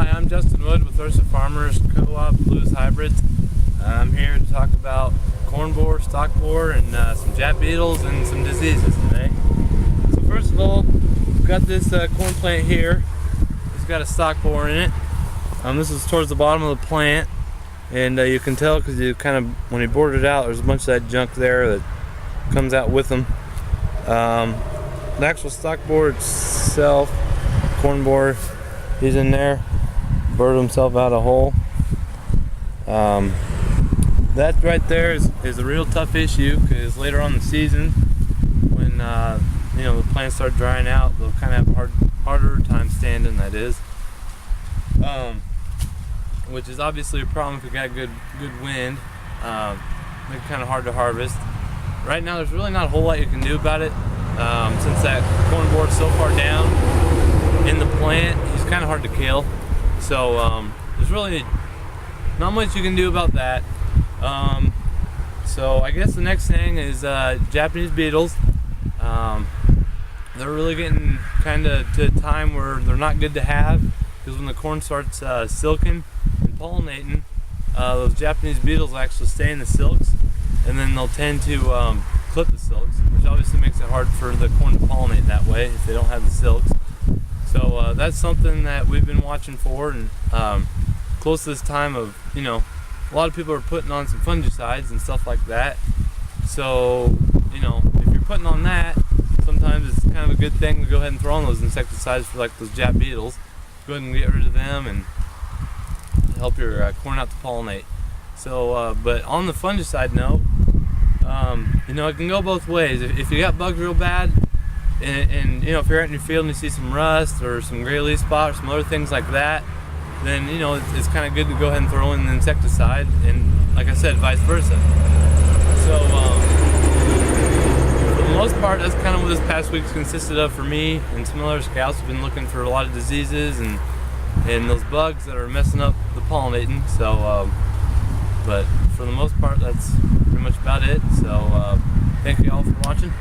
Hi, I'm Justin Wood with Ursa Farmers Co-op Blues Hybrids. I'm here to talk about corn borer, stalk borer, and some Jap beetles and some diseases today. So first of all, we've got this corn plant here. It's got a stalk borer in it. This is towards the bottom of the plant, and you can tell because you kind of, when he bored it out, there's a bunch of that junk there that comes out with them. The actual stalk borer itself, corn borer, he's in there, bored himself out a hole. That right there is a real tough issue, because later on in the season, when the plants start drying out, they'll kind of have harder time standing. That is, which is obviously a problem if you got good wind. Make it kind of hard to harvest. Right now, there's really not a whole lot you can do about it, since that corn borer is so far down in the plant. He's kind of hard to kill. So there's really not much you can do about that. So I guess the next thing is Japanese beetles. They're really getting kind of to a time where they're not good to have, because when the corn starts silking and pollinating, those Japanese beetles actually stay in the silks, and then they'll tend to clip the silks, which obviously makes it hard for the corn to pollinate that way if they don't have the silks. So that's something that we've been watching for, and close to this time of, a lot of people are putting on some fungicides and stuff like that. So, if you're putting on that, sometimes it's kind of a good thing to go ahead and throw on those insecticides for like those Jap beetles. Go ahead and get rid of them and help your corn out to pollinate. So, but on the fungicide note, it can go both ways. If you got bugs real bad, and if you're out in your field and you see some rust or some gray leaf spot or some other things like that, then it's kind of good to go ahead and throw in the insecticide, and like I said, vice versa. So for the most part, that's kind of what this past week's consisted of for me and some other scouts. Have been looking for a lot of diseases and those bugs that are messing up the pollinating. So but for the most part, that's pretty much about it. So thank you all for watching.